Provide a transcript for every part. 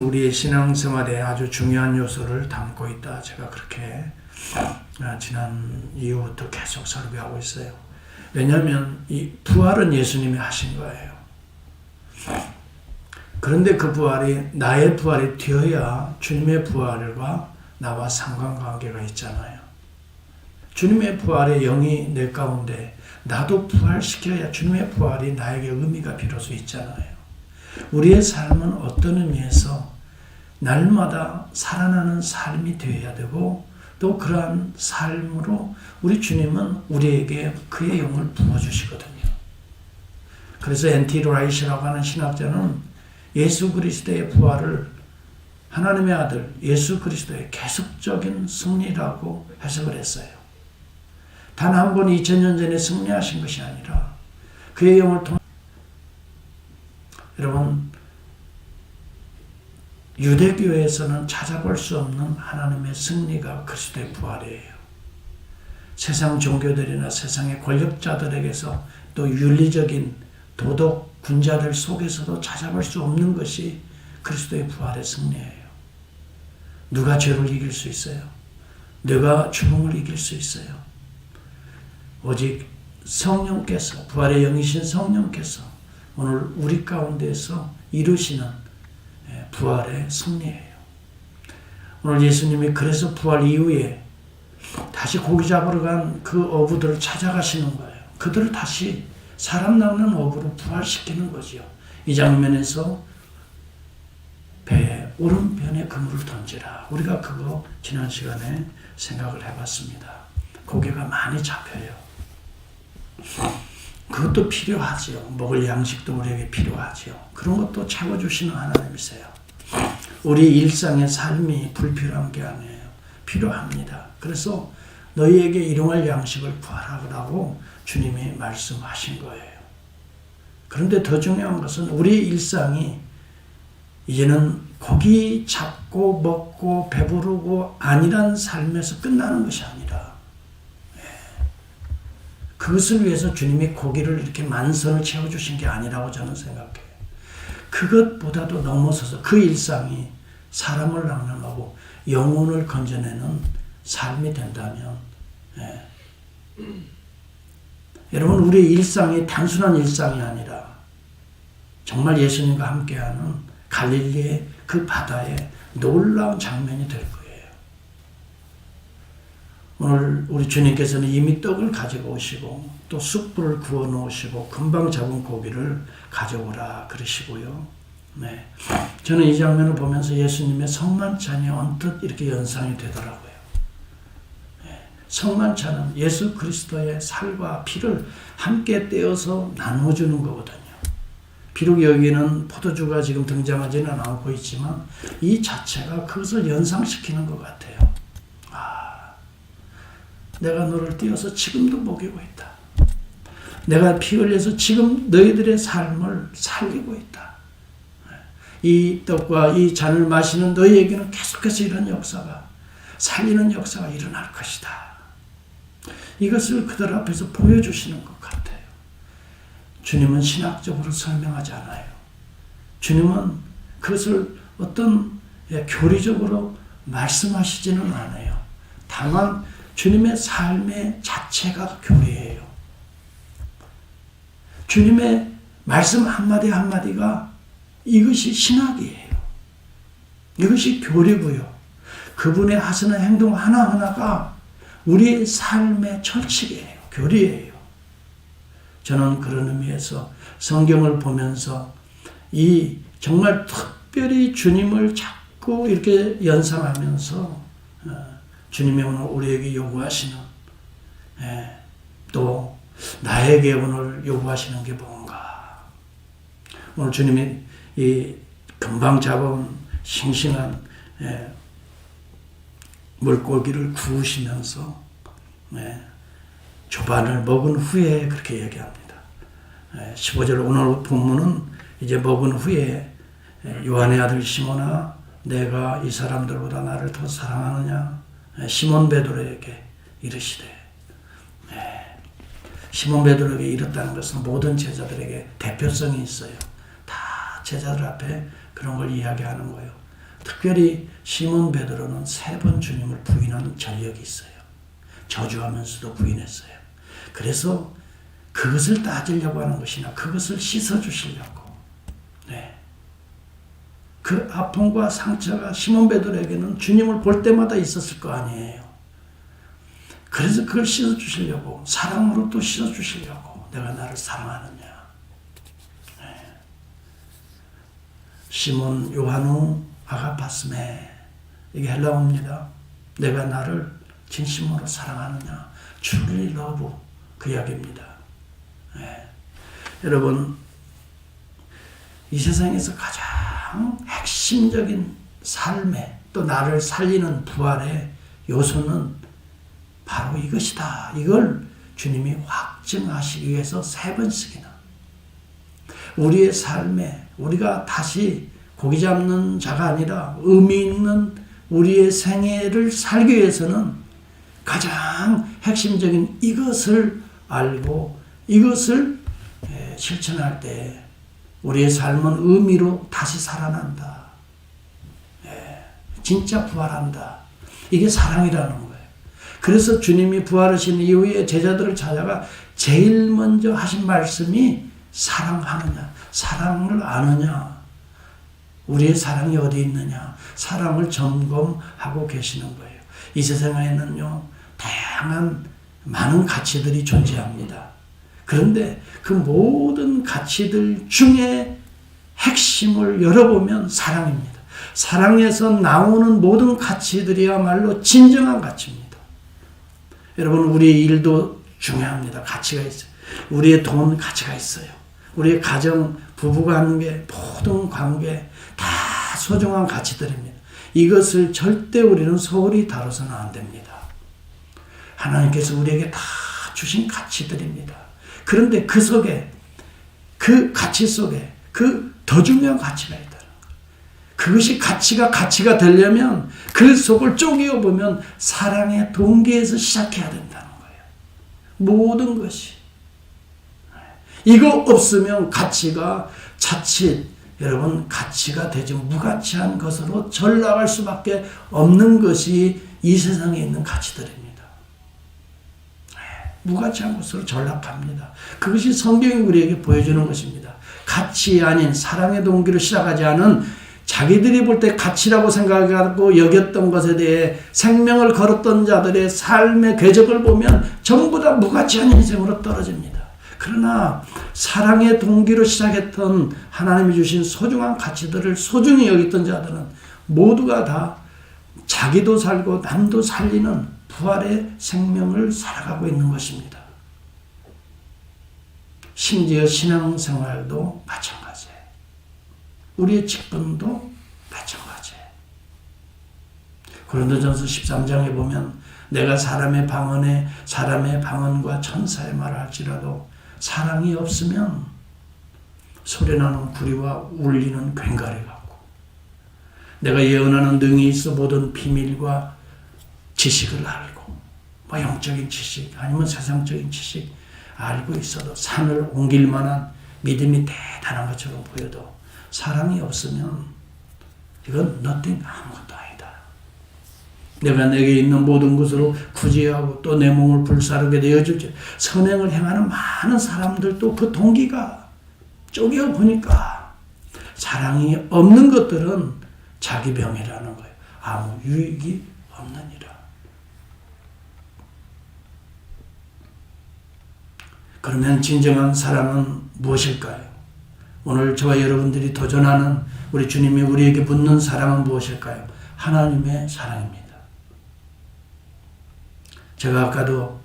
우리의 신앙생활에 아주 중요한 요소를 담고 있다. 제가 그렇게 지난 이후부터 계속 설교하고 있어요. 왜냐하면 이 부활은 예수님이 하신 거예요. 그런데 그 부활이 나의 부활이 되어야 주님의 부활과 나와 상관관계가 있잖아요. 주님의 부활의 영이 내 가운데 나도 부활시켜야 주님의 부활이 나에게 의미가 비로소 있잖아요. 우리의 삶은 어떤 의미에서 날마다 살아나는 삶이 되어야 되고 또 그러한 삶으로 우리 주님은 우리에게 그의 영을 부어주시거든요. 그래서 N.T. 라이트라고 하는 신학자는 예수 그리스도의 부활을 하나님의 아들 예수 그리스도의 계속적인 승리라고 해석을 했어요. 단 한 번 2000년 전에 승리하신 것이 아니라 그의 영을 통해 여러분 유대교에서는 찾아볼 수 없는 하나님의 승리가 그리스도의 부활이에요. 세상 종교들이나 세상의 권력자들에게서 또 윤리적인 도덕 군자들 속에서도 찾아볼 수 없는 것이 그리스도의 부활의 승리예요. 누가 죄를 이길 수 있어요? 누가 죽음을 이길 수 있어요? 오직 성령께서 부활의 영이신 성령께서 오늘 우리 가운데서 이루시는 부활의 승리예요. 오늘 예수님이 그래서 부활 이후에 다시 고기 잡으러 간 그 어부들을 찾아가시는 거예요. 그들을 다시 사람 낳는 어부로 부활시키는 거죠. 이 장면에서 배의 오른편에 그물을 던지라. 우리가 그거 지난 시간에 생각을 해봤습니다. 고기가 많이 잡혀요. 그것도 필요하지요. 먹을 양식도 우리에게 필요하지요. 그런 것도 채워주시는 하나님이세요. 우리 일상의 삶이 불필요한 게 아니에요. 필요합니다. 그래서 너희에게 일용할 양식을 구하라고 주님이 말씀하신 거예요. 그런데 더 중요한 것은 우리 일상이 이제는 고기 잡고 먹고 배부르고 안일한 삶에서 끝나는 것이 아니라 그것을 위해서 주님이 고기를 이렇게 만선을 채워주신 게 아니라고 저는 생각해요. 그것보다도 넘어서서 그 일상이 사람을 낭랑하고 영혼을 건져내는 삶이 된다면 여러분 우리의 일상이 단순한 일상이 아니라 정말 예수님과 함께하는 갈릴리의 그 바다에 놀라운 장면이 될 거예요. 오늘 우리 주님께서는 이미 떡을 가지고 오시고 또 숯불을 구워 놓으시고 금방 잡은 고기를 가져오라 그러시고요. 네. 저는 이 장면을 보면서 예수님의 성만찬이 언뜻 이렇게 연상이 되더라고요. 네. 성만찬은 예수 그리스도의 살과 피를 함께 떼어서 나눠주는 거거든요. 비록 여기는 포도주가 지금 등장하지는 않고 있지만 이 자체가 그것을 연상시키는 것 같아요. 내가 너를 띄어서 지금도 먹이고 있다. 내가 피 흘려서 지금 너희들의 삶을 살리고 있다. 이 떡과 이 잔을 마시는 너희에게는 계속해서 이런 역사가 살리는 역사가 일어날 것이다. 이것을 그들 앞에서 보여주시는 것 같아요. 주님은 신학적으로 설명하지 않아요. 주님은 그것을 어떤 교리적으로 말씀하시지는 않아요. 다만 주님의 삶의 자체가 교리예요. 주님의 말씀 한마디 한마디가 이것이 신학이에요. 이것이 교리고요. 그분의 하시는 행동 하나하나가 우리의 삶의 철칙이에요. 교리예요. 저는 그런 의미에서 성경을 보면서 이 정말 특별히 주님을 자꾸 이렇게 연상하면서 주님이 오늘 우리에게 요구하시는 또 나에게 오늘 요구하시는 게 뭔가. 오늘 주님이 이 금방 잡은 싱싱한 물고기를 구우시면서 조반을 먹은 후에 그렇게 얘기합니다. 15절 오늘 본문은 이제 먹은 후에 요한의 아들 시몬아 내가 이 사람들보다 나를 더 사랑하느냐 시몬 베드로에게 이르시되 시몬 베드로에게 이렇다는 것은 모든 제자들에게 대표성이 있어요. 다 제자들 앞에 그런 걸 이야기하는 거예요. 특별히 시몬 베드로는 3번 주님을 부인하는 전력이 있어요. 저주하면서도 부인했어요. 그래서 그것을 따지려고 하는 것이나 그것을 씻어주시려고. 네. 그 아픔과 상처가 시몬 베드로에게는 주님을 볼 때마다 있었을 거 아니에요. 그래서 그걸 씻어주시려고, 사랑으로 또 씻어주시려고, 내가 나를 사랑하느냐. 네. 시몬 요한우 아가파스메, 이게 헬라어입니다. 내가 나를 진심으로 사랑하느냐. truly love, 그 이야기입니다. 네. 여러분, 이 세상에서 가장 핵심적인 삶의, 또 나를 살리는 부활의 요소는 바로 이것이다. 이걸 주님이 확증하시기 위해서 3번씩이나 우리의 삶에, 우리가 다시 고기 잡는 자가 아니라 의미 있는 우리의 생애를 살기 위해서는 가장 핵심적인 이것을 알고 이것을 실천할 때 우리의 삶은 의미로 다시 살아난다. 진짜 부활한다. 이게 사랑이라는 거예요. 그래서 주님이 부활하신 이후에 제자들을 찾아가 제일 먼저 하신 말씀이 사랑하느냐, 사랑을 아느냐, 우리의 사랑이 어디 있느냐, 사랑을 점검하고 계시는 거예요. 이 세상에는요, 다양한 많은 가치들이 존재합니다. 그런데 그 모든 가치들 중에 핵심을 열어보면 사랑입니다. 사랑에서 나오는 모든 가치들이야말로 진정한 가치입니다. 여러분, 우리의 일도 중요합니다. 가치가 있어요. 우리의 돈 가치가 있어요. 우리의 가정, 부부관계, 모든 관계 다 소중한 가치들입니다. 이것을 절대 우리는 소홀히 다뤄서는 안 됩니다. 하나님께서 우리에게 다 주신 가치들입니다. 그런데 그 속에, 그 가치 속에 그 더 중요한 가치가 있다는 거예요. 그것이 가치가 되려면 그 속을 쪼개어 보면 사랑의 동기에서 시작해야 된다는 거예요. 모든 것이. 이거 없으면 가치가 자칫, 여러분, 가치가 되지 무가치한 것으로 전락할 수밖에 없는 것이 이 세상에 있는 가치들입니다. 무가치한 것으로 전락합니다. 그것이 성경이 우리에게 보여주는 것입니다. 가치 아닌 사랑의 동기로 시작하지 않은 자기들이 볼 때 가치라고 생각하고 여겼던 것에 대해 생명을 걸었던 자들의 삶의 궤적을 보면 전부 다 무가치한 인생으로 떨어집니다. 그러나 사랑의 동기로 시작했던 하나님이 주신 소중한 가치들을 소중히 여겼던 자들은 모두가 다 자기도 살고 남도 살리는 부활의 생명을 살아가고 있는 것입니다. 심지어 신앙생활도 마찬가지예요. 우리의 직분도 마찬가지예요. 고린도전서 13장에 보면 내가 사람의 방언과 천사의 말을 할지라도 사랑이 없으면 소리나는 구리와 울리는 괭가리 같고, 내가 예언하는 능이 있어 모든 비밀과 지식을 알고, 영적인 지식 아니면 세상적인 지식 알고 있어도 산을 옮길 만한 믿음이 대단한 것처럼 보여도 사랑이 없으면 이건 nothing, 아무것도 아니다. 내가 내게 있는 모든 것으로 구제하고 또 내 몸을 불사르게 되어주지. 선행을 행하는 많은 사람들도 그 동기가 쪼개어 보니까 사랑이 없는 것들은 자기 병이라는 거예요. 아무 유익이 없느니라. 그러면 진정한 사랑은 무엇일까요? 오늘 저와 여러분들이 도전하는 우리 주님이 우리에게 묻는 사랑은 무엇일까요? 하나님의 사랑입니다. 제가 아까도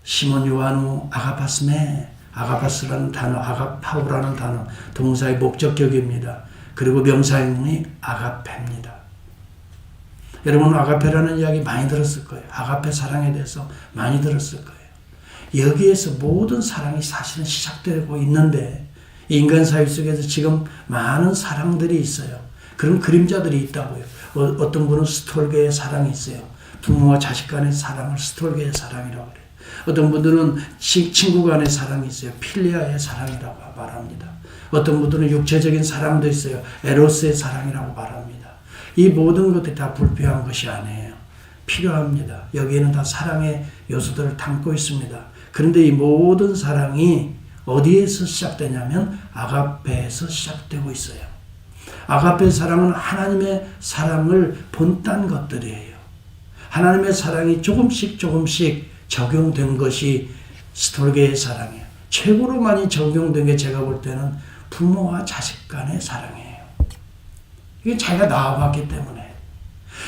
시몬 요한우 아가파스메, 아가파스라는 단어, 아가파우라는 단어, 동사의 목적격입니다. 그리고 명사형이 아가페입니다. 여러분, 아가페라는 이야기 많이 들었을 거예요. 아가페 사랑에 대해서 많이 들었을 거예요. 여기에서 모든 사랑이 사실은 시작되고 있는데, 인간 사회 속에서 지금 많은 사랑들이 있어요. 그런 그림자들이 있다고요. 어떤 분은 스톨게의 사랑이 있어요. 부모와 자식 간의 사랑을 스톨게의 사랑이라고 그래요. 어떤 분들은 친구 간의 사랑이 있어요. 필리아의 사랑이라고 말합니다. 어떤 분들은 육체적인 사랑도 있어요. 에로스의 사랑이라고 말합니다. 이 모든 것들이 다 불필요한 것이 아니에요. 필요합니다. 여기에는 다 사랑의 요소들을 담고 있습니다. 그런데 이 모든 사랑이 어디에서 시작되냐면 아가페에서 시작되고 있어요. 아가페 사랑은 하나님의 사랑을 본딴 것들이에요. 하나님의 사랑이 조금씩 적용된 것이 스톨게의 사랑이에요. 최고로 많이 적용된 게 제가 볼 때는 부모와 자식 간의 사랑이에요. 이게 자기가 낳아봤기 때문에.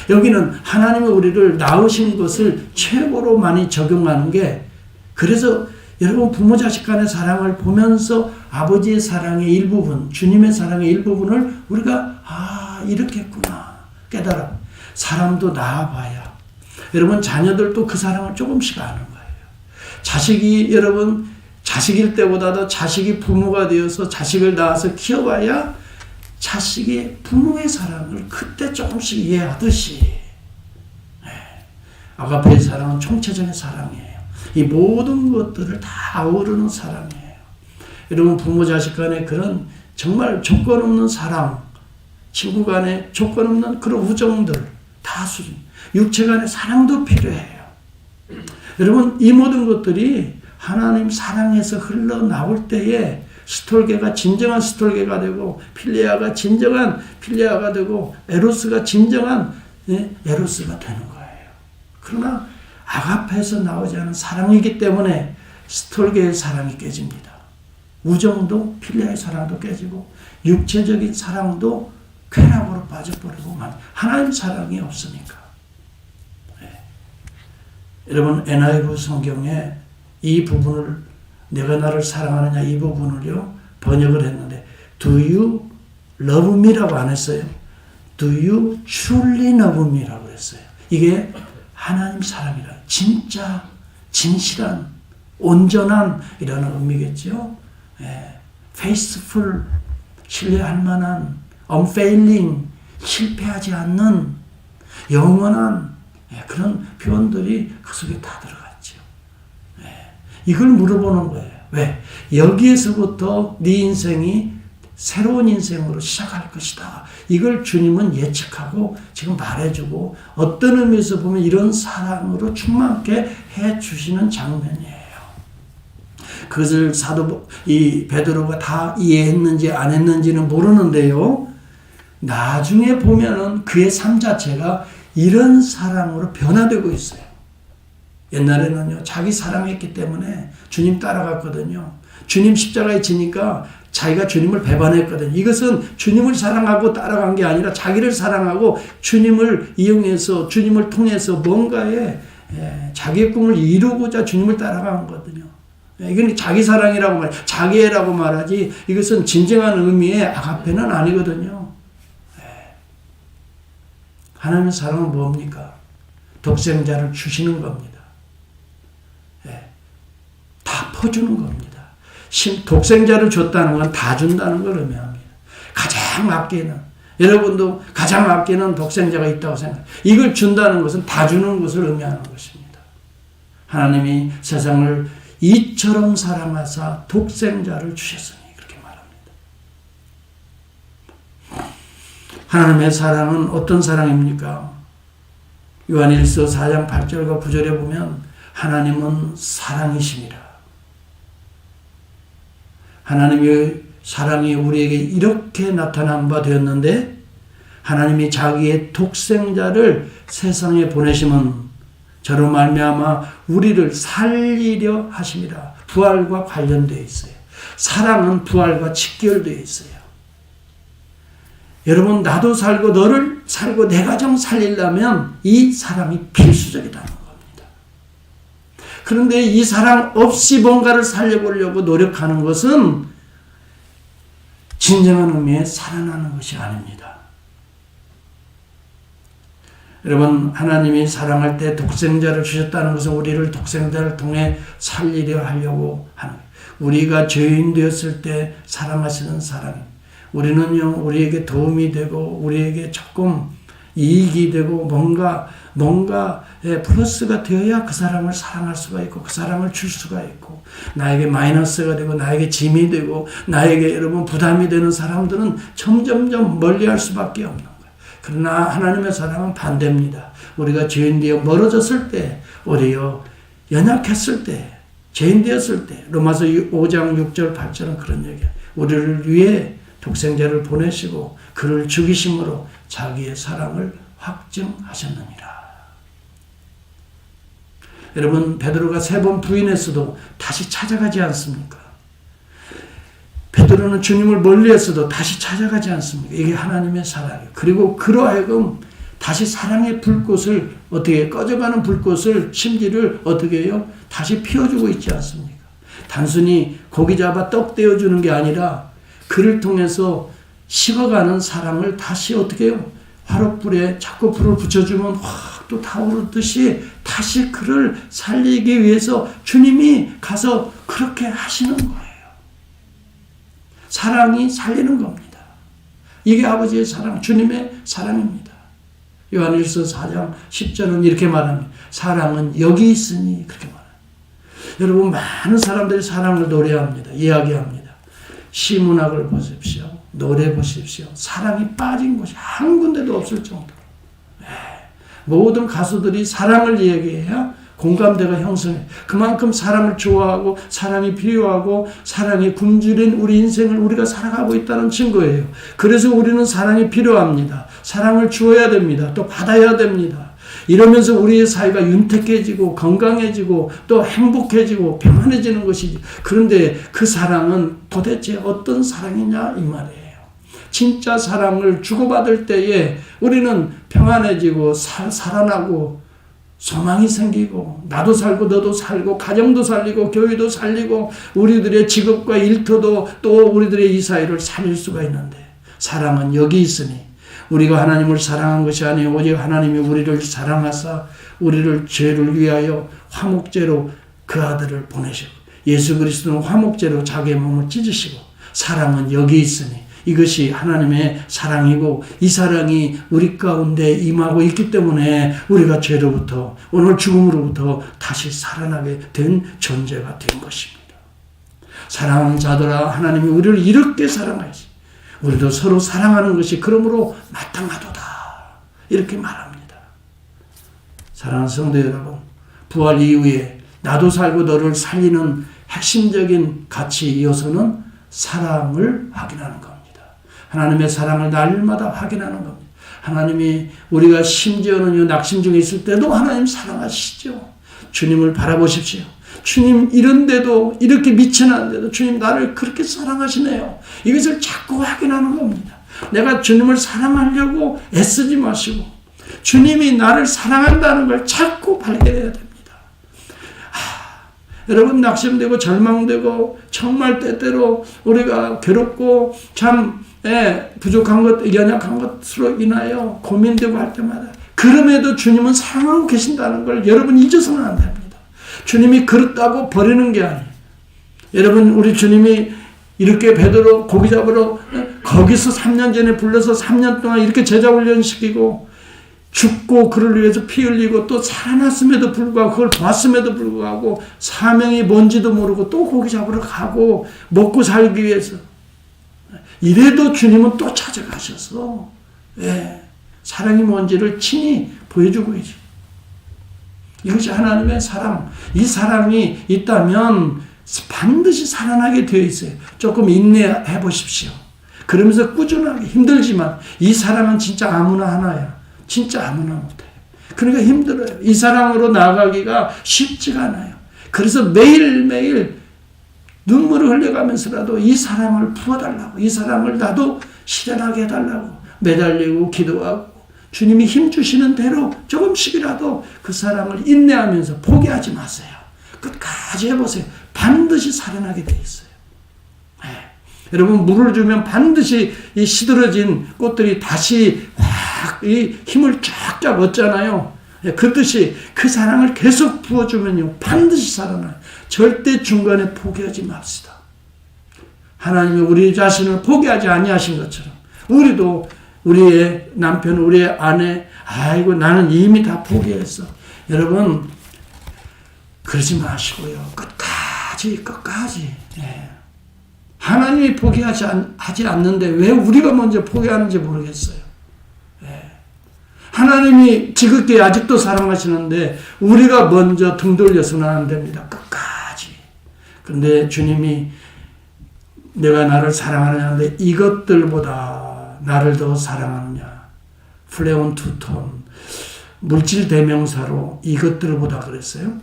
여기는 하나님이 우리를 낳으신 것을 최고로 많이 적용하는 게, 그래서 여러분 부모 자식 간의 사랑을 보면서 아버지의 사랑의 일부분, 주님의 사랑의 일부분을 우리가 이렇게 했구나 깨달아. 사람도 낳아봐야 여러분 자녀들도 그 사랑을 조금씩 아는 거예요. 자식이 여러분 자식일 때보다도 자식이 부모가 되어서 자식을 낳아서 키워봐야 자식이 부모의 사랑을 그때 조금씩 이해하듯이, 아가페의 사랑은 총체적인 사랑이에요. 이 모든 것들을 다 아우르는 사랑이에요. 여러분 부모 자식 간의 그런 정말 조건 없는 사랑, 친구 간의 조건 없는 그런 우정들 다 수준, 육체 간의 사랑도 필요해요. 여러분 이 모든 것들이 하나님 사랑에서 흘러나올 때에 스톨게가 진정한 스톨게가 되고, 필레아가 진정한 필레아가 되고, 에로스가 진정한 에로스가 되는 거예요. 그러나 아가페에서 나오지 않은 사랑이기 때문에 스톨게의 사랑이 깨집니다. 우정도 필레아의 사랑도 깨지고 육체적인 사랑도 쾌락으로 빠져버리고 하나님 사랑이 없으니까. 여러분 NIV 성경에 이 부분을, 내가 나를 사랑하느냐 이 부분을요 번역을 했는데 Do you love me라고 안 했어요. Do you truly love me라고 했어요. 이게 하나님 사랑이라, 진짜 진실한 온전한 이라는 의미겠죠. faithful, 신뢰할 만한, unfailing, 실패하지 않는 영원한 그런 표현들이 그 속에 다 들어갔죠. 이걸 물어보는 거예요. 왜? 여기에서부터 네 인생이 새로운 인생으로 시작할 것이다. 이걸 주님은 예측하고 지금 말해주고, 어떤 의미에서 보면 이런 사랑으로 충만케 해주시는 장면이에요. 그것을 이 베드로가 다 이해했는지 안 했는지는 모르는데요. 나중에 보면은 그의 삶 자체가 이런 사랑으로 변화되고 있어요. 옛날에는요, 자기 사랑했기 때문에 주님 따라갔거든요. 주님 십자가에 지니까 자기가 주님을 배반했거든요. 이것은 주님을 사랑하고 따라간 게 아니라 자기를 사랑하고 주님을 이용해서, 주님을 통해서 뭔가에 자기의 꿈을 이루고자 주님을 따라간 거거든요. 이건 자기 사랑이라고 자기애라고 말하지, 이것은 진정한 의미의 아가페는 아니거든요. 하나님의 사랑은 뭡니까? 독생자를 주시는 겁니다. 다 퍼주는 겁니다. 독생자를 줬다는 건 다 준다는 걸 의미합니다. 가장 아끼는, 여러분도 가장 아끼는 독생자가 있다고 생각해요. 이걸 준다는 것은 다 주는 것을 의미하는 것입니다. 하나님이 세상을 이처럼 사랑하사 독생자를 주셨으니, 그렇게 말합니다. 하나님의 사랑은 어떤 사랑입니까? 요한일서 4장 8절과 9절에 보면 하나님은 사랑이십니다. 하나님의 사랑이 우리에게 이렇게 나타난 바 되었는데, 하나님이 자기의 독생자를 세상에 보내심은 저로 말미암아 우리를 살리려 하심이라. 부활과 관련되어 있어요. 사랑은 부활과 직결되어 있어요. 여러분, 나도 살고 너를 살고 내 가정 살리려면 이 사랑이 필수적이라는 겁니다. 그런데 이 사랑 없이 뭔가를 살려보려고 노력하는 것은 진정한 의미의 살아나는 것이 아닙니다. 여러분, 하나님이 사랑할 때 독생자를 주셨다는 것은 우리를 독생자를 통해 살리려 하려고 하는 거예요. 우리가 죄인 되었을 때 사랑하시는 사랑입니다. 우리는요, 우리에게 도움이 되고 우리에게 조금 이익이 되고 뭔가 플러스가 되어야 그 사람을 사랑할 수가 있고 그 사람을 줄 수가 있고, 나에게 마이너스가 되고 나에게 짐이 되고 나에게 여러분 부담이 되는 사람들은 점점점 멀리할 수밖에 없는 거예요. 그러나 하나님의 사랑은 반대입니다. 우리가 죄인 되어 멀어졌을 때, 우리여 연약했을 때, 죄인 되었을 때, 로마서 5장 6절 8절은 그런 얘기예요. 우리를 위해 독생자를 보내시고 그를 죽이심으로 자기의 사랑을 확증하셨느니라. 여러분, 베드로가 3번 부인했어도 다시 찾아가지 않습니까? 베드로는 주님을 멀리했어도 다시 찾아가지 않습니까? 이게 하나님의 사랑이에요. 그리고 그로 하여금 다시 사랑의 불꽃을, 어떻게 꺼져가는 불꽃을, 심지를 어떻게 해요? 다시 피워주고 있지 않습니까? 단순히 고기 잡아 떡 떼어주는 게 아니라 그를 통해서 식어가는 사랑을 다시 어떻게 해요? 화롯불에 자꾸 불을 붙여주면 확 또 타오르듯이 다시 그를 살리기 위해서 주님이 가서 그렇게 하시는 거예요. 사랑이 살리는 겁니다. 이게 아버지의 사랑, 주님의 사랑입니다. 요한일서 4장 10절은 이렇게 말합니다. 사랑은 여기 있으니, 그렇게 말합니다. 여러분, 많은 사람들이 사랑을 노래합니다. 이야기합니다. 시문학을 보십시오. 노래 보십시오. 사랑이 빠진 곳이 한 군데도 없을 정도로. 모든 가수들이 사랑을 얘기해야 공감대가 형성해. 그만큼 사랑을 좋아하고 사랑이 필요하고 사랑이 굶주린 우리 인생을 우리가 살아가고 있다는 증거예요. 그래서 우리는 사랑이 필요합니다. 사랑을 주어야 됩니다. 또 받아야 됩니다. 이러면서 우리의 사회가 윤택해지고 건강해지고 또 행복해지고 평안해지는 것이지. 그런데 그 사랑은 도대체 어떤 사랑이냐 이 말이에요. 진짜 사랑을 주고받을 때에 우리는 평안해지고 살아나고 소망이 생기고 나도 살고 너도 살고 가정도 살리고 교회도 살리고 우리들의 직업과 일터도 또 우리들의 이 사회를 살릴 수가 있는데, 사랑은 여기 있으니 우리가 하나님을 사랑한 것이 아니요 오직 하나님이 우리를 사랑하사 우리를 죄를 위하여 화목제로 그 아들을 보내시고, 예수 그리스도는 화목제로 자기의 몸을 찢으시고, 사랑은 여기 있으니 이것이 하나님의 사랑이고 이 사랑이 우리 가운데 임하고 있기 때문에 우리가 죄로부터 오늘 죽음으로부터 다시 살아나게 된 존재가 된 것입니다. 사랑하는 자들아, 하나님이 우리를 이렇게 사랑하시, 우리도 서로 사랑하는 것이 그러므로 마땅하도다, 이렇게 말합니다. 사랑하는 성도 여러분, 부활 이후에 나도 살고 너를 살리는 핵심적인 가치 요소는 사랑을 확인하는 겁니다. 하나님의 사랑을 날마다 확인하는 겁니다. 하나님이 우리가 심지어는 낙심 중에 있을 때도 하나님 사랑하시죠. 주님을 바라보십시오. 주님 이런데도, 이렇게 미천한데도 주님 나를 그렇게 사랑하시네요. 이것을 자꾸 확인하는 겁니다. 내가 주님을 사랑하려고 애쓰지 마시고 주님이 나를 사랑한다는 걸 자꾸 발견해야 됩니다. 여러분, 낙심되고 절망되고 정말 때때로 우리가 괴롭고 참 부족한 것, 연약한 것으로 인하여 고민되고 할 때마다, 그럼에도 주님은 사랑하고 계신다는 걸 여러분 잊어서는 안 됩니다. 주님이 그렇다고 버리는 게 아니에요. 여러분, 우리 주님이 이렇게 베드로 고기 잡으러 거기서 3년 전에 불러서 3년 동안 이렇게 제자 훈련시키고 죽고 그를 위해서 피 흘리고 또 살아났음에도 불구하고 그걸 봤음에도 불구하고 사명이 뭔지도 모르고 또 고기 잡으러 가고 먹고 살기 위해서, 이래도 주님은 또 찾아가셔서 사랑이 뭔지를 친히 보여주고 있죠. 이것이 하나님의 사랑. 이 사랑이 있다면 반드시 살아나게 되어 있어요. 조금 인내해 보십시오. 그러면서 꾸준하게, 힘들지만 이 사랑은 진짜 아무나 하나야. 진짜 아무나 못해요. 그러니까 힘들어요. 이 사랑으로 나아가기가 쉽지가 않아요. 그래서 매일매일 눈물을 흘려가면서라도 이 사랑을 부어달라고, 이 사랑을 나도 실현하게 해달라고 매달리고 기도하고, 주님이 힘주시는 대로 조금씩이라도 그 사랑을 인내하면서 포기하지 마세요. 끝까지 해보세요. 반드시 살아나게 돼 있어요. 여러분, 물을 주면 반드시 이 시들어진 꽃들이 다시 이 힘을 쫙쫙 얻잖아요. 그렇듯이 그 사랑을 계속 부어주면요, 반드시 살아나요. 절대 중간에 포기하지 맙시다. 하나님이 우리 자신을 포기하지 아니하신 것처럼 우리도 우리의 남편, 우리의 아내, 아이고 나는 이미 다 포기했어. 여러분 그러지 마시고요. 끝까지. 예. 하나님이 포기하지 않는데 왜 우리가 먼저 포기하는지 모르겠어요. 예. 하나님이 지극히 아직도 사랑하시는데 우리가 먼저 등 돌려서는 안 됩니다. 끝까지. 그런데 주님이 내가 나를 사랑하느냐는데 이것들보다 나를 더 사랑하느냐. 플레온 투톤. 물질 대명사로 이것들보다 그랬어요.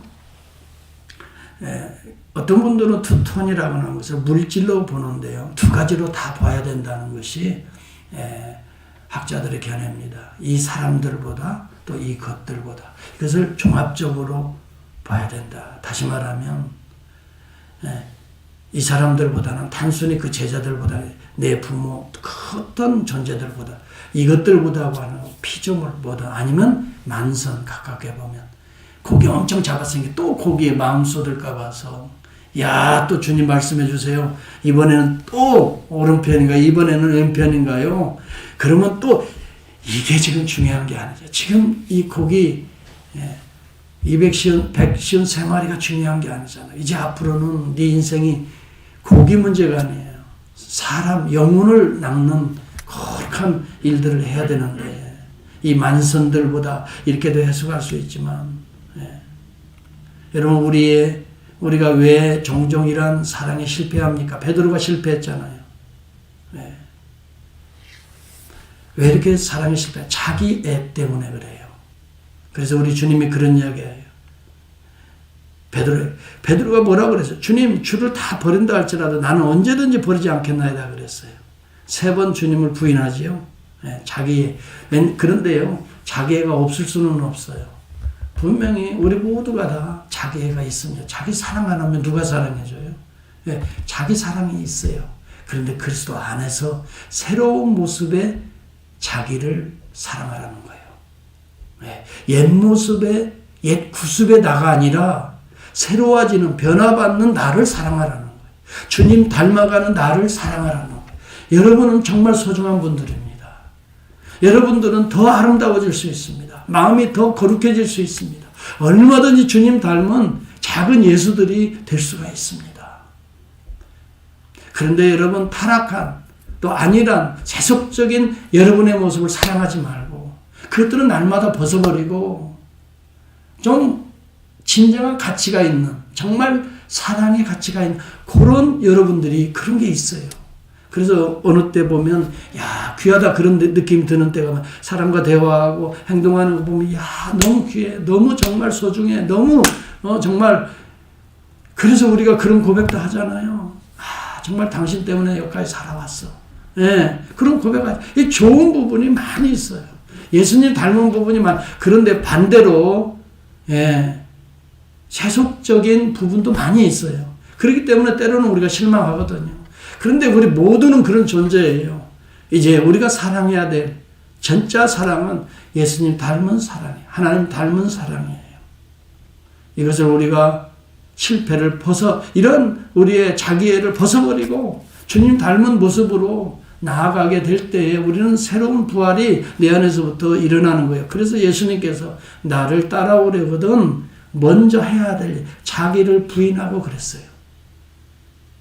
예, 어떤 분들은 투톤이라고 하는 것을 물질로 보는데요. 두 가지로 다 봐야 된다는 것이 학자들의 견해입니다. 이 사람들보다 또 이 것들보다. 이것을 종합적으로 봐야 된다. 다시 말하면 이 사람들보다는 단순히 그 제자들보다 내 부모 그 어떤 존재들보다 이것들보다 하는 피조물보다 아니면 만선 가깝게 보면 고기 엄청 잡았으니까 또 고기에 마음 쏟을까 봐서 야, 또 주님 말씀해 주세요. 이번에는 또 오른편인가 이번에는 왼편인가요? 그러면 또 이게 지금 중요한 게 아니죠. 지금 이 고기 153마리가 중요한 게 아니잖아요. 이제 앞으로는 네 인생이 고기 문제가 아니에요. 사람 영혼을 낚는 거룩한 일들을 해야 되는데 이 만선들보다 이렇게도 해석할 수 있지만 여러분 우리가 왜 종종 이러한 사랑에 실패합니까? 베드로가 실패했잖아요. 왜 이렇게 사랑에 실패해요? 자기 애 때문에 그래요. 그래서 우리 주님이 그런 이야기예요. 베드로가 뭐라고 그랬어요? 주님 주를 다 버린다 할지라도 나는 언제든지 버리지 않겠나이다 그랬어요. 3번 주님을 부인하지요. 그런데요. 자기애가 없을 수는 없어요. 분명히 우리 모두가 다 자기애가 있습니다. 자기 사랑 안 하면 누가 사랑해줘요? 자기 사랑이 있어요. 그런데 그리스도 안에서 새로운 모습의 자기를 사랑하라는 거예요. 옛 모습의 옛 구습의 나가 아니라 새로워지는 변화받는 나를 사랑하라는 거예요. 주님 닮아가는 나를 사랑하라는 거예요. 여러분은 정말 소중한 분들입니다. 여러분들은 더 아름다워질 수 있습니다. 마음이 더 거룩해질 수 있습니다. 얼마든지 주님 닮은 작은 예수들이 될 수가 있습니다. 그런데 여러분 타락한 또 안일한 세속적인 여러분의 모습을 사랑하지 말고 그것들은 날마다 벗어버리고 좀 진정한 가치가 있는 정말 사랑의 가치가 있는 그런 여러분들이 그런 게 있어요. 그래서 어느 때 보면 야 귀하다 그런 느낌이 드는 때가 사람과 대화하고 행동하는 거 보면 야 너무 귀해 너무 정말 소중해 너무 정말 그래서 우리가 그런 고백도 하잖아요. 정말 당신 때문에 여기까지 살아왔어. 그런 고백하죠. 이 좋은 부분이 많이 있어요. 예수님 닮은 부분이 많아. 그런데 반대로 세속적인 부분도 많이 있어요. 그렇기 때문에 때로는 우리가 실망하거든요. 그런데 우리 모두는 그런 존재예요. 이제 우리가 사랑해야 될 진짜 사랑은 예수님 닮은 사랑이에요. 하나님 닮은 사랑이에요. 이것을 우리가 실패를 이런 우리의 자기애를 벗어버리고 주님 닮은 모습으로 나아가게 될 때에 우리는 새로운 부활이 내 안에서부터 일어나는 거예요. 그래서 예수님께서 나를 따라오려거든 먼저 해야 될 자기를 부인하고 그랬어요.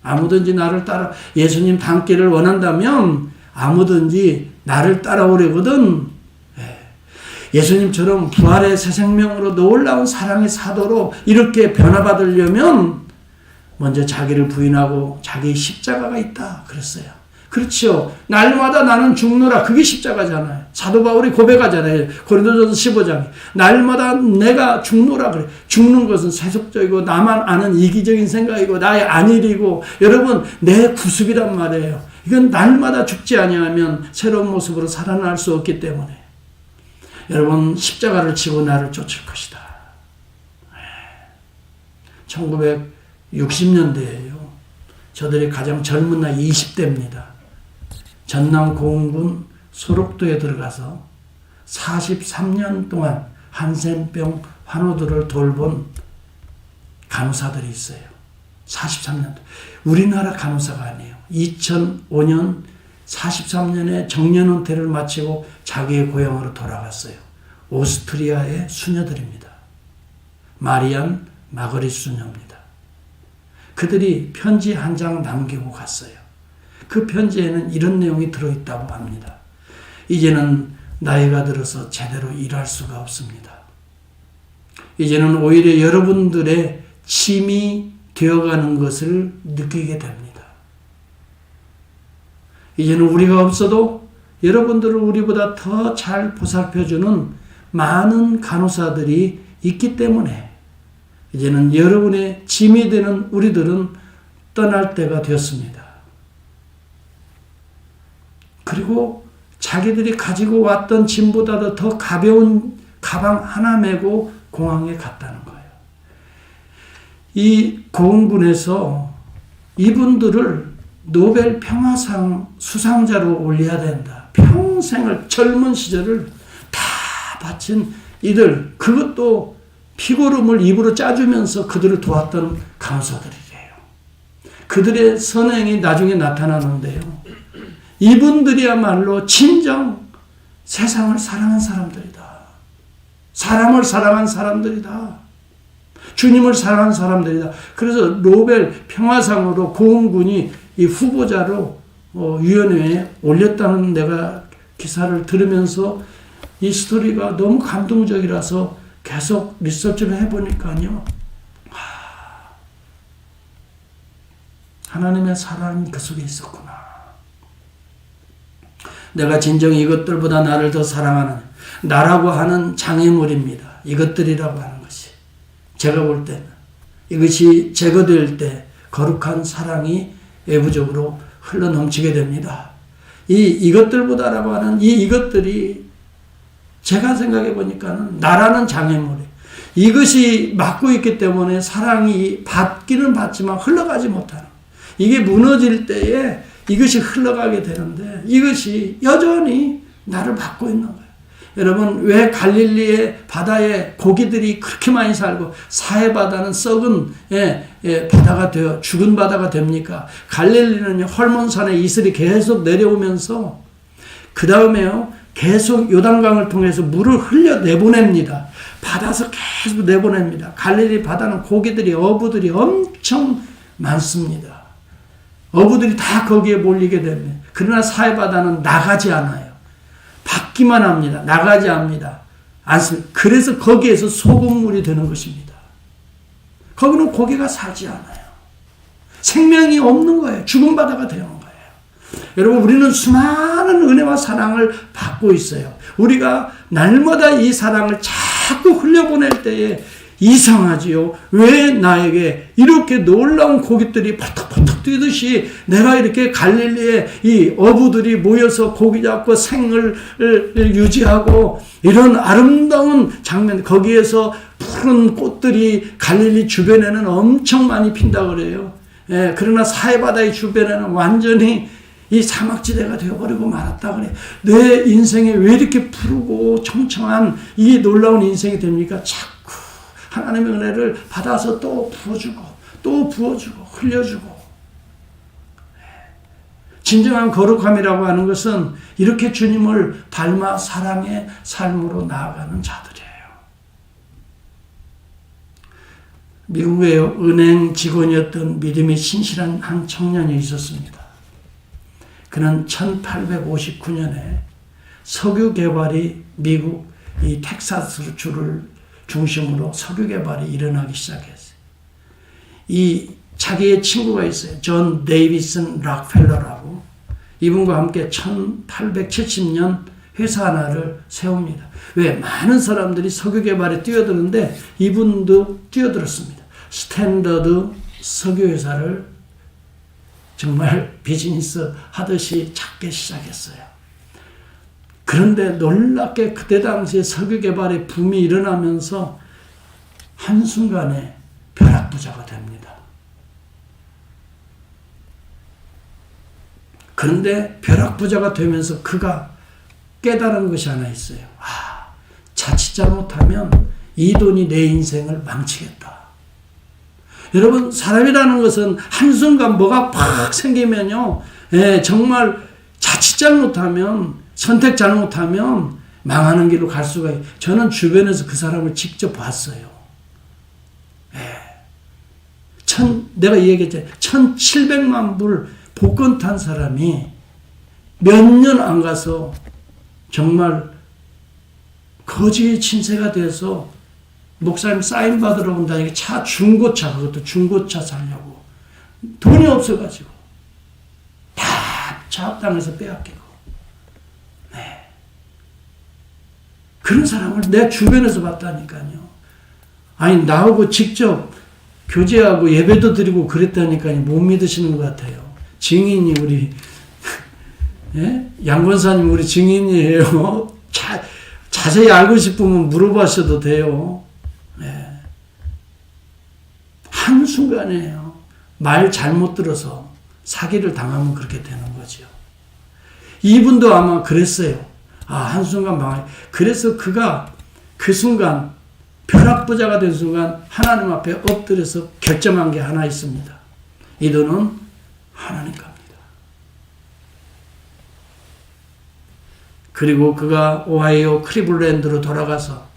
아무든지 나를 따라 예수님 닮기를 원한다면 아무든지 나를 따라오려거든 예수님처럼 부활의 새 생명으로 놀라운 사랑의 사도로 이렇게 변화받으려면 먼저 자기를 부인하고 자기의 십자가가 있다 그랬어요. 그렇죠. 날마다 나는 죽노라. 그게 십자가잖아요. 사도 바울이 고백하잖아요. 고린도전서 15장에. 날마다 내가 죽노라 그래. 죽는 것은 세속적이고 나만 아는 이기적인 생각이고 나의 안일이고 여러분 내 구습이란 말이에요. 이건 날마다 죽지 아니하면 새로운 모습으로 살아날 수 없기 때문에 여러분 십자가를 지고 나를 쫓을 것이다. 1960년대예요. 저들이 가장 젊은 나이 20대입니다. 전남 고흥군 소록도에 들어가서 43년 동안 한센병 환우들을 돌본 간호사들이 있어요. 43년. 우리나라 간호사가 아니에요. 2005년 43년의 정년 은퇴를 마치고 자기의 고향으로 돌아갔어요. 오스트리아의 수녀들입니다. 마리안 마그릿 수녀입니다. 그들이 편지 한 장 남기고 갔어요. 그 편지에는 이런 내용이 들어있다고 합니다. 이제는 나이가 들어서 제대로 일할 수가 없습니다. 이제는 오히려 여러분들의 짐이 되어가는 것을 느끼게 됩니다. 이제는 우리가 없어도 여러분들을 우리보다 더 잘 보살펴주는 많은 간호사들이 있기 때문에 이제는 여러분의 짐이 되는 우리들은 떠날 때가 되었습니다. 그리고 자기들이 가지고 왔던 짐보다도 더 가벼운 가방 하나 메고 공항에 갔다는 거예요. 이 고흥군에서 이분들을 노벨 평화상 수상자로 올려야 된다. 평생을 젊은 시절을 다 바친 이들, 그것도 피고름을 입으로 짜주면서 그들을 도왔던 간호사들이래요. 그들의 선행이 나중에 나타나는데요. 이분들이야말로 진정 세상을 사랑한 사람들이다. 사람을 사랑한 사람들이다. 주님을 사랑한 사람들이다. 그래서 노벨 평화상으로 고흥군이 이 후보자로 위원회에 올렸다는 내가 기사를 들으면서 이 스토리가 너무 감동적이라서 계속 리서치를 해보니까요. 하나님의 사랑이 그 속에 있었구나. 내가 진정 이것들보다 나를 더 사랑하는 나라고 하는 장애물입니다. 이것들이라고 하는 것이. 제가 볼 때는 이것이 제거될 때 거룩한 사랑이 외부적으로 흘러넘치게 됩니다. 이것들보다라고 하는 이것들이 제가 생각해 보니까는 나라는 장애물이에요. 이것이 막고 있기 때문에 사랑이 받기는 받지만 흘러가지 못하는. 이게 무너질 때에 이것이 흘러가게 되는데 이것이 여전히 나를 받고 있는 거예요. 여러분, 왜 갈릴리의 바다에 고기들이 그렇게 많이 살고 사해 바다는 썩은 바다가 되어 죽은 바다가 됩니까? 갈릴리는 헐몬산에 이슬이 계속 내려오면서 그 다음에요 계속 요단강을 통해서 물을 흘려 내보냅니다. 받아서 계속 내보냅니다. 갈릴리 바다는 고기들이 어부들이 엄청 많습니다. 어부들이 다 거기에 몰리게 됩니다. 그러나 사해 바다는 나가지 않아요. 받기만 합니다. 나가지 않습니다. 그래서 거기에서 소금물이 되는 것입니다. 거기는 고기가 살지 않아요. 생명이 없는 거예요. 죽은 바다가 되는 거예요. 여러분, 우리는 수많은 은혜와 사랑을 받고 있어요. 우리가 날마다 이 사랑을 자꾸 흘려보낼 때에 이상하지요. 왜 나에게 이렇게 놀라운 고깃들이 퍼덕퍼덕 뛰듯이 내가 이렇게 갈릴리에 이 어부들이 모여서 고기 잡고 생을 유지하고 이런 아름다운 장면, 거기에서 푸른 꽃들이 갈릴리 주변에는 엄청 많이 핀다 그래요. 그러나 사해바다의 주변에는 완전히 이 사막지대가 되어버리고 말았다 그래. 내 인생에 왜 이렇게 푸르고 청청한 이 놀라운 인생이 됩니까? 자꾸 하나님의 은혜를 받아서 또 부어주고 또 부어주고 흘려주고. 진정한 거룩함이라고 하는 것은 이렇게 주님을 닮아 사랑의 삶으로 나아가는 자들이에요. 미국의 은행 직원이었던 믿음이 신실한 한 청년이 있었습니다. 그는 1859년에 석유 개발이 미국 이 텍사스 주를 중심으로 석유 개발이 일어나기 시작했어요. 이 자기의 친구가 있어요. 존 데이비슨 락펠러라고. 이분과 함께 1870년 회사 하나를 세웁니다. 왜? 많은 사람들이 석유 개발에 뛰어드는데 이분도 뛰어들었습니다. 스탠더드 석유회사를 정말 비즈니스 하듯이 찾기 시작했어요. 그런데 놀랍게 그때 당시에 석유 개발의 붐이 일어나면서 한순간에 벼락부자가 됩니다. 그런데 벼락부자가 되면서 그가 깨달은 것이 하나 있어요. 자칫 잘못하면 이 돈이 내 인생을 망치겠다. 여러분, 사람이라는 것은 한순간 뭐가 팍 생기면요, 정말 자칫 잘못하면, 선택 잘못하면 망하는 길로 갈 수가 있어요. 저는 주변에서 그 사람을 직접 봤어요. 내가 얘기했잖아요. 1,700만 불 복권 탄 사람이 몇 년 안 가서 정말 거지의 친세가 돼서 목사님 사인 받으러 온다니까 차, 중고차, 그것도 중고차 사려고 돈이 없어가지고 다 차압당해서 빼앗기고. 네. 그런 사람을 내 주변에서 봤다니까요. 아니, 나하고 직접 교제하고 예배도 드리고 그랬다니까요. 못 믿으시는 것 같아요. 증인이 우리 양 권사님 우리 증인이에요. 자세히 알고 싶으면 물어보셔도 돼요. 네. 한순간에요. 말 잘못 들어서 사기를 당하면 그렇게 되는 거죠. 이분도 아마 그랬어요. 한순간 망해. 그래서 그가 그 순간 벼락부자가 된 순간 하나님 앞에 엎드려서 결정한 게 하나 있습니다. 이 돈은 하나님 겁니다. 그리고 그가 오하이오 클리블랜드로 돌아가서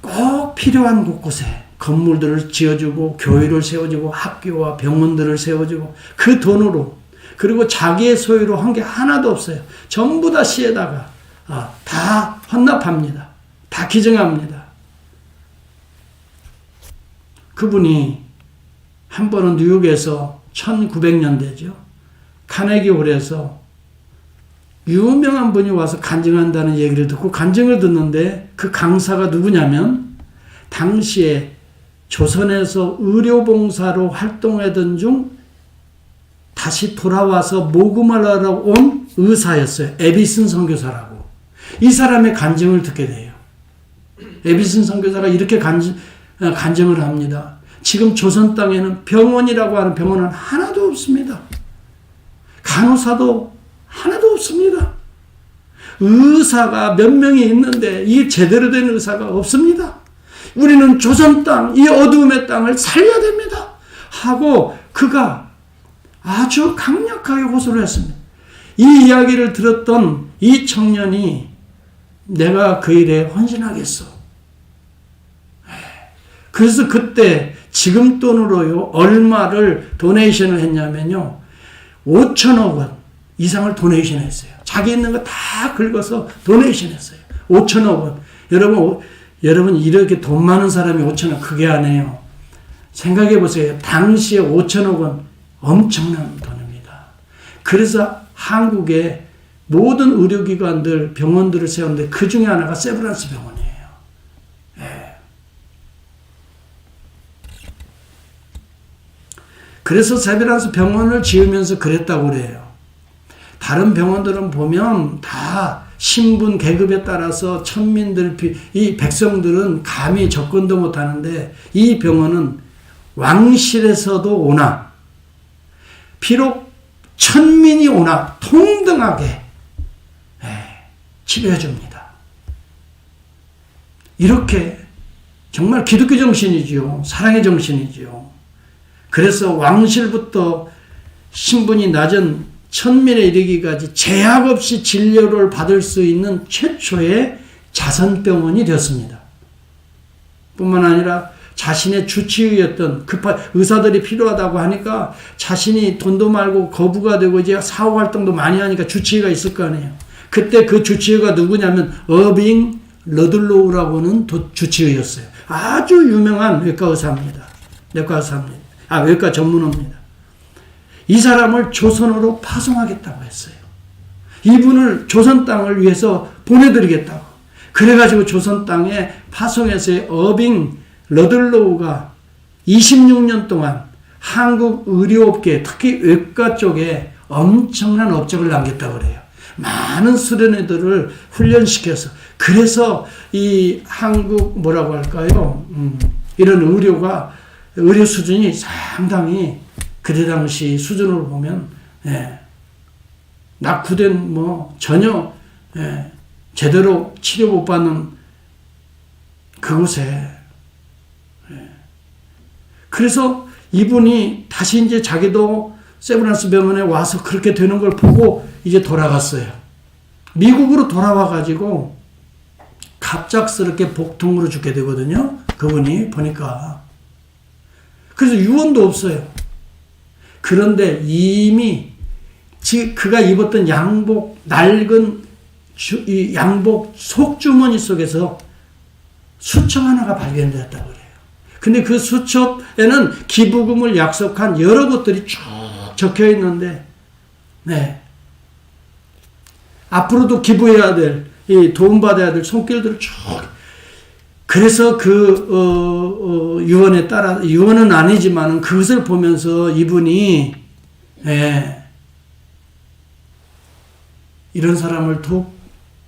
꼭 필요한 곳곳에 건물들을 지어주고 교회를 세워주고 학교와 병원들을 세워주고 그 돈으로, 그리고 자기의 소유로 한 게 하나도 없어요. 전부 다 시에다가 다 헌납합니다. 다 기증합니다. 그분이 한 번은 뉴욕에서 1900년대죠. 카네기 홀에서 유명한 분이 와서 간증한다는 얘기를 듣고 간증을 듣는데 그 강사가 누구냐면 당시에 조선에서 의료봉사로 활동하던 중 다시 돌아와서 목음을 하러 온 의사였어요. 에비슨 선교사라고. 이 사람의 간증을 듣게 돼요. 에비슨 선교사가 이렇게 간증을 합니다. 지금 조선 땅에는 병원이라고 하는 병원은 하나도 없습니다. 간호사도 하나도 없습니다. 의사가 몇 명이 있는데 이 제대로 된 의사가 없습니다. 우리는 조선 땅, 이 어두움의 땅을 살려야 됩니다. 하고 그가 아주 강력하게 호소를 했습니다. 이 이야기를 들었던 이 청년이 내가 그 일에 헌신하겠어. 그래서 그때 지금 돈으로요, 얼마를 도네이션을 했냐면요, 5천억 원 이상을 도네이션 했어요. 자기 있는 거 다 긁어서 도네이션 했어요. 5천억 원. 여러분, 이렇게 돈 많은 사람이 5천억 그게 아니에요. 생각해 보세요. 당시에 5천억 원 엄청난 돈입니다. 그래서 한국의 모든 의료기관들, 병원들을 세웠는데 그 중에 하나가 세브란스 병원이에요. 네. 그래서 세브란스 병원을 지으면서 그랬다고 그래요. 다른 병원들은 보면 다 신분 계급에 따라서 천민들, 이 백성들은 감히 접근도 못하는데 이 병원은 왕실에서도 오나 비록 천민이 오나 동등하게 치료해 줍니다. 이렇게 정말 기독교 정신이지요. 사랑의 정신이지요. 그래서 왕실부터 신분이 낮은 천민에 이르기까지 제약 없이 진료를 받을 수 있는 최초의 자선병원이 되었습니다. 뿐만 아니라 자신의 주치의였던 급한 의사들이 필요하다고 하니까 자신이 돈도 말고 거부가 되고 이제 사후활동도 많이 하니까 주치의가 있을 거 아니에요. 그때 그 주치의가 누구냐면 어빙 러들로우라고는 주치의였어요. 아주 유명한 외과 의사입니다. 외과 전문의입니다. 이 사람을 조선으로 파송하겠다고 했어요. 이분을 조선 땅을 위해서 보내드리겠다고. 그래가지고 조선 땅에 파송해서 어빙 러들로우가 26년 동안 한국 의료업계, 특히 외과 쪽에 엄청난 업적을 남겼다고 그래요. 많은 수련회들을 훈련시켜서. 그래서 이 한국 뭐라고 할까요? 이런 의료 수준이 상당히 그때 당시 수준으로 보면 낙후된 전혀 제대로 치료 못 받는 그곳에 그래서 이분이 다시 이제 자기도 세브란스 병원에 와서 그렇게 되는 걸 보고 이제 돌아갔어요. 미국으로 돌아와가지고 갑작스럽게 복통으로 죽게 되거든요. 그분이 보니까. 그래서 유언도 없어요. 그런데 이미 그가 입었던 양복, 낡은 이 양복 속주머니 속에서 수첩 하나가 발견되었다고 그래요. 근데 그 수첩에는 기부금을 약속한 여러 것들이 쭉 적혀 있는데, 네. 앞으로도 기부해야 될, 도움받아야 될 손길들을 쭉. 그래서 유언에 따라, 유언은 아니지만 그것을 보면서 이분이, 이런 사람을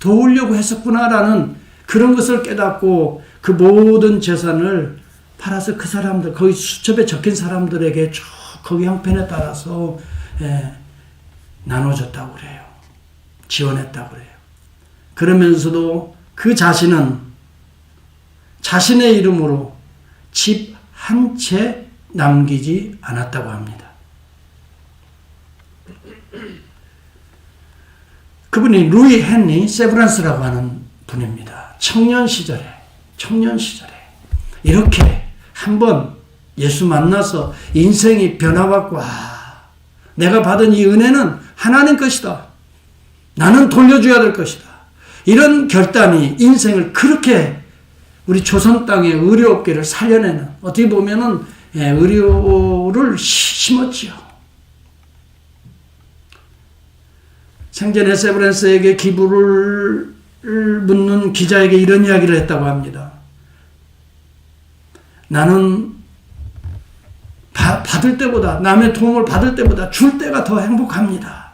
도우려고 했었구나라는 그런 것을 깨닫고 그 모든 재산을 팔아서 그 사람들, 거기 수첩에 적힌 사람들에게 쭉 거기 형편에 따라서 나눠줬다고 그래요. 지원했다고 그래요. 그러면서도 그 자신은 자신의 이름으로 집 한 채 남기지 않았다고 합니다. 그분이 루이 헨리 세브란스라고 하는 분입니다. 청년 시절에 이렇게 한번 예수 만나서 인생이 변화받고, 내가 받은 이 은혜는 하나님 것이다. 나는 돌려줘야 될 것이다. 이런 결단이 인생을 그렇게 우리 조선 땅의 의료업계를 살려내는, 어떻게 보면은 의료를 심었지요. 생전에 세브란스에게 기부를 묻는 기자에게 이런 이야기를 했다고 합니다. 나는 받을 때보다, 남의 도움을 받을 때보다 줄 때가 더 행복합니다.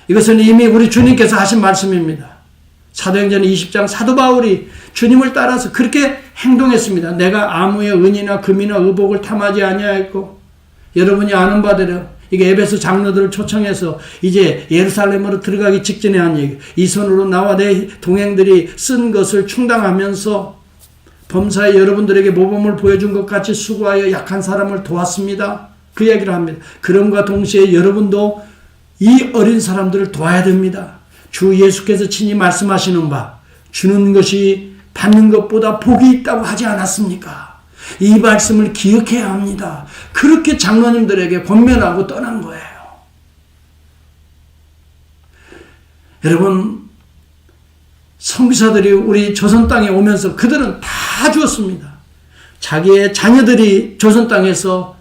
이것은 이미 우리 주님께서 하신 말씀입니다. 사도행전 20장 사도 바울이 주님을 따라서 그렇게 행동했습니다. 내가 아무의 은이나 금이나 의복을 탐하지 아니하였고, 여러분이 아는 바대로 이게 에베소 장로들을 초청해서 이제 예루살렘으로 들어가기 직전에 한 얘기. 이 손으로 나와 내 동행들이 쓴 것을 충당하면서 범사에 여러분들에게 모범을 보여준 것 같이 수고하여 약한 사람을 도왔습니다. 그 얘기를 합니다. 그럼과 동시에 여러분도 이 어린 사람들을 도와야 됩니다. 주 예수께서 친히 말씀하시는 바, 주는 것이 받는 것보다 복이 있다고 하지 않았습니까? 이 말씀을 기억해야 합니다. 그렇게 장로님들에게 권면하고 떠난 거예요. 여러분, 선교사들이 우리 조선 땅에 오면서 그들은 다 주었습니다. 자기의 자녀들이 조선 땅에서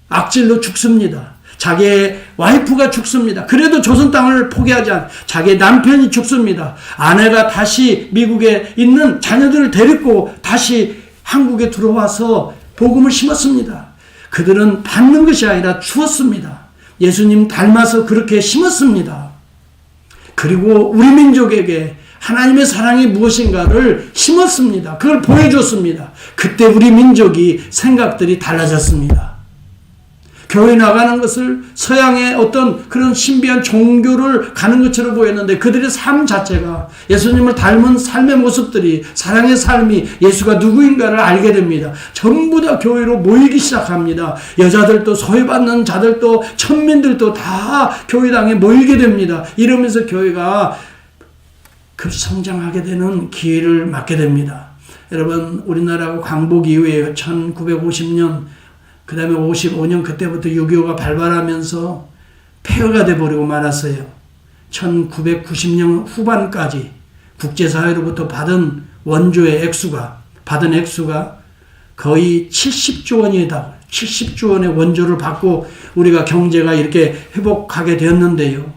악질로 죽습니다. 자기의 와이프가 죽습니다. 그래도 조선 땅을 포기하지 않고 자기의 남편이 죽습니다. 아내가 다시 미국에 있는 자녀들을 데리고 다시 한국에 들어와서 복음을 심었습니다. 그들은 받는 것이 아니라 주었습니다. 예수님 닮아서 그렇게 심었습니다. 그리고 우리 민족에게 하나님의 사랑이 무엇인가를 심었습니다. 그걸 보여줬습니다. 그때 우리 민족이 생각들이 달라졌습니다. 교회 나가는 것을 서양의 어떤 그런 신비한 종교를 가는 것처럼 보였는데 그들의 삶 자체가 예수님을 닮은 삶의 모습들이, 사랑의 삶이 예수가 누구인가를 알게 됩니다. 전부 다 교회로 모이기 시작합니다. 여자들도, 소외받는 자들도, 천민들도 다 교회당에 모이게 됩니다. 이러면서 교회가 급성장하게 되는 기회를 맞게 됩니다. 여러분, 우리나라가 광복 이후에 1950년 그 다음에 55년 그때부터 6.25가 발발하면서 폐허가 돼버리고 말았어요. 1990년 후반까지 국제사회로부터 받은 원조의 액수가, 거의 70조 원이다. 70조 원의 원조를 받고 우리가 경제가 이렇게 회복하게 되었는데요.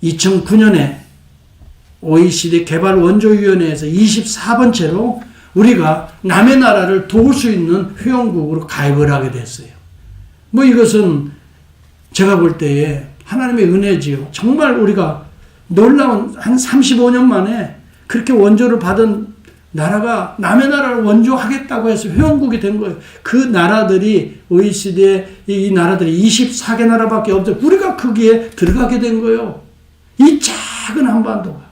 2009년에 OECD 개발원조위원회에서 24번째로 우리가 남의 나라를 도울 수 있는 회원국으로 가입을 하게 됐어요. 이것은 제가 볼 때에 하나님의 은혜지요. 정말 우리가 놀라운 한 35년 만에 그렇게 원조를 받은 나라가 남의 나라를 원조하겠다고 해서 회원국이 된 거예요. 그 나라들이 OECD에 이 나라들이 24개 나라밖에 없어요. 우리가 거기에 들어가게 된 거예요. 이 작은 한반도가.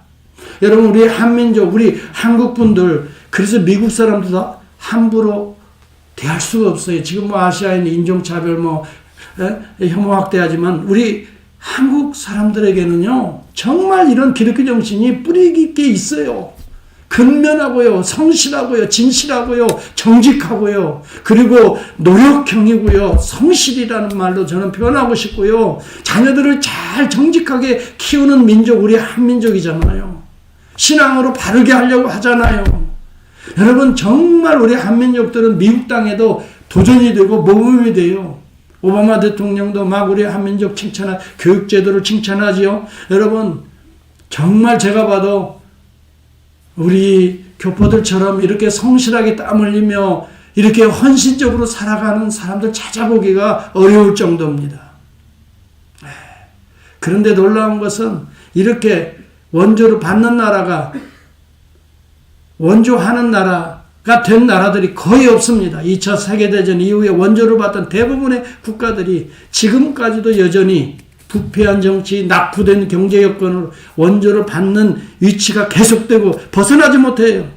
여러분, 우리 한민족, 우리 한국 분들, 그래서 미국 사람도 다 함부로 대할 수가 없어요. 지금 뭐 아시아인 인종차별 혐오학대하지만 우리 한국 사람들에게는요, 정말 이런 기독교 정신이 뿌리 깊게 있어요. 근면하고요, 성실하고요, 진실하고요, 정직하고요, 그리고 노력형이고요, 성실이라는 말로 저는 표현하고 싶고요, 자녀들을 잘 정직하게 키우는 민족, 우리 한민족이잖아요. 신앙으로 바르게 하려고 하잖아요. 여러분, 정말 우리 한민족들은 미국 땅에도 도전이 되고 모범이 돼요. 오바마 대통령도 막 우리 한민족 교육제도를 칭찬하지요. 여러분, 정말 제가 봐도 우리 교포들처럼 이렇게 성실하게 땀 흘리며 이렇게 헌신적으로 살아가는 사람들 찾아보기가 어려울 정도입니다. 그런데 놀라운 것은 이렇게 원조를 받는 나라가, 원조하는 나라가 된 나라들이 거의 없습니다. 2차 세계대전 이후에 원조를 받던 대부분의 국가들이 지금까지도 여전히 부패한 정치, 낙후된 경제 여건으로 원조를 받는 위치가 계속되고 벗어나지 못해요.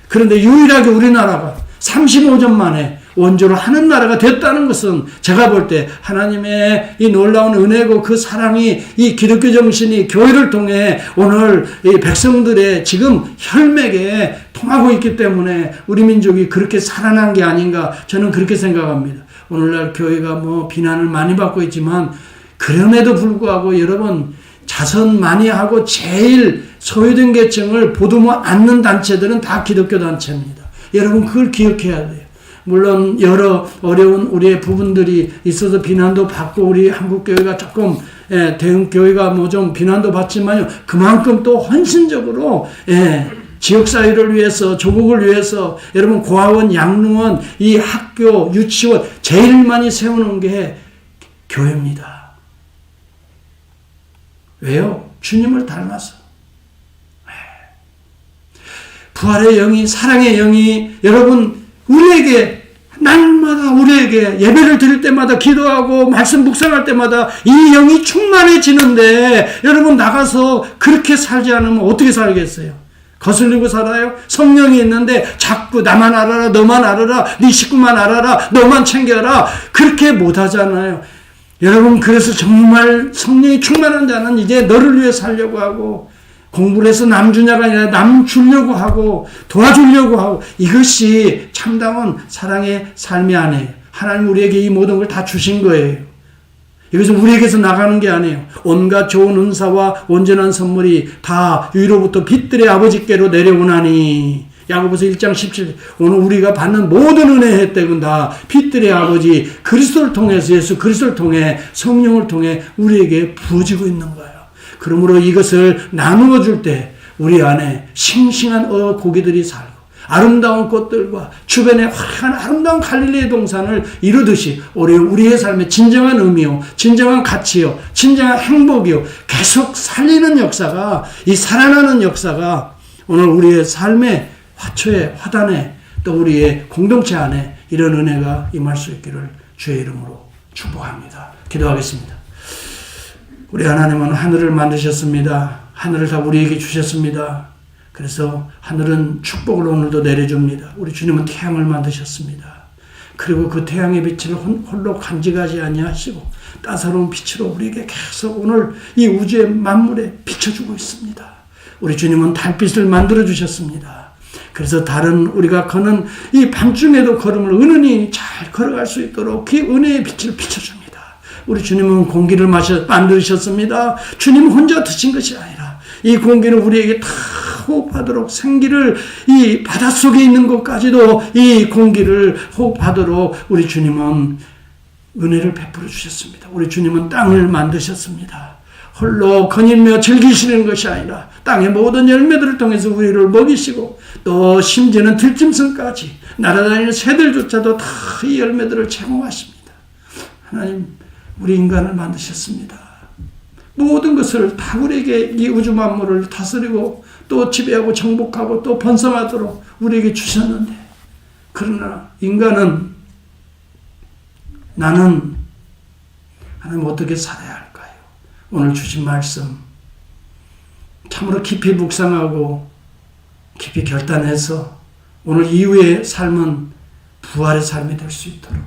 그런데 유일하게 우리나라가 35년 만에 원조를 하는 나라가 됐다는 것은 제가 볼 때 하나님의 이 놀라운 은혜고 그 사랑이, 이 기독교 정신이 교회를 통해 오늘 이 백성들의 지금 혈맥에 통하고 있기 때문에 우리 민족이 그렇게 살아난 게 아닌가, 저는 그렇게 생각합니다. 오늘날 교회가 비난을 많이 받고 있지만 그럼에도 불구하고 여러분, 자선 많이 하고 제일 소외된 계층을 보듬어 안는 단체들은 다 기독교 단체입니다. 여러분, 그걸 기억해야 돼요. 물론 여러 어려운 우리의 부분들이 있어서 비난도 받고 우리 한국교회가 조금 대응교회가 좀 비난도 받지만요, 그만큼 또 헌신적으로 지역사회를 위해서, 조국을 위해서, 여러분 고아원, 양로원, 이 학교, 유치원 제일 많이 세우는 게 교회입니다. 왜요? 주님을 닮아서. 부활의 영이, 사랑의 영이 여러분 우리에게 날마다 우리에게 예배를 드릴 때마다, 기도하고 말씀 묵상할 때마다 이 영이 충만해지는데 여러분 나가서 그렇게 살지 않으면 어떻게 살겠어요? 거슬리고 살아요? 성령이 있는데 자꾸 나만 알아라, 너만 알아라, 네 식구만 알아라, 너만 챙겨라, 그렇게 못하잖아요. 여러분, 그래서 정말 성령이 충만한 자는 이제 너를 위해 살려고 하고, 공부를 해서 남 주냐가 아니라 남 주려고 하고 도와주려고 하고, 이것이 참다운 사랑의 삶이 아니에요. 하나님 우리에게 이 모든 걸 다 주신 거예요. 이것은 우리에게서 나가는 게 아니에요. 온갖 좋은 은사와 온전한 선물이 다 위로부터 빛들의 아버지께로 내려오나니, 야고보서 1장 17절. 오늘 우리가 받는 모든 은혜의 혜택은 다 빛들의 아버지 그리스도를 통해서, 예수 그리스도를 통해, 성령을 통해 우리에게 부어지고 있는 거예요. 그러므로 이것을 나누어 줄 때 우리 안에 싱싱한 고기들이 살고 아름다운 꽃들과 주변에 화려한 아름다운 갈릴리의 동산을 이루듯이 우리의 삶의 진정한 의미요, 진정한 가치요, 진정한 행복이요, 계속 살리는 역사가, 이 살아나는 역사가 오늘 우리의 삶의 화초에, 화단에, 또 우리의 공동체 안에 이런 은혜가 임할 수 있기를 주의 이름으로 축복합니다. 기도하겠습니다. 우리 하나님은 하늘을 만드셨습니다. 하늘을 다 우리에게 주셨습니다. 그래서 하늘은 축복을 오늘도 내려줍니다. 우리 주님은 태양을 만드셨습니다. 그리고 그 태양의 빛을 홀로 간직하지 아니하시고 따사로운 빛으로 우리에게 계속 오늘 이 우주의 만물에 비춰주고 있습니다. 우리 주님은 달빛을 만들어 주셨습니다. 그래서 다른 우리가 걷는 이 밤중에도 걸음을 은은히 잘 걸어갈 수 있도록 그 은혜의 빛을 비춰줍니다. 우리 주님은 공기를 만드셨습니다. 주님 혼자 드신 것이 아니라 이 공기를 우리에게 다 호흡하도록, 생기를 이 바닷속에 있는 것까지도 이 공기를 호흡하도록 우리 주님은 은혜를 베풀어 주셨습니다. 우리 주님은 땅을 만드셨습니다. 홀로 거닐며 즐기시는 것이 아니라 땅의 모든 열매들을 통해서 우리를 먹이시고, 또 심지어는 들짐승까지 날아다니는 새들조차도 다 이 열매들을 제공하십니다. 하나님, 우리 인간을 만드셨습니다. 모든 것을 다 우리에게, 이 우주 만물을 다스리고 또 지배하고 정복하고 또 번성하도록 우리에게 주셨는데, 그러나 인간은, 나는 하나님 어떻게 살아야 할까요? 오늘 주신 말씀 참으로 깊이 묵상하고 깊이 결단해서 오늘 이후의 삶은 부활의 삶이 될 수 있도록,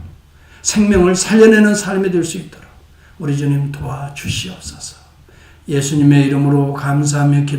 생명을 살려내는 삶이 될 수 있도록 우리 주님 도와주시옵소서. 예수님의 이름으로 감사하며 기도합니다.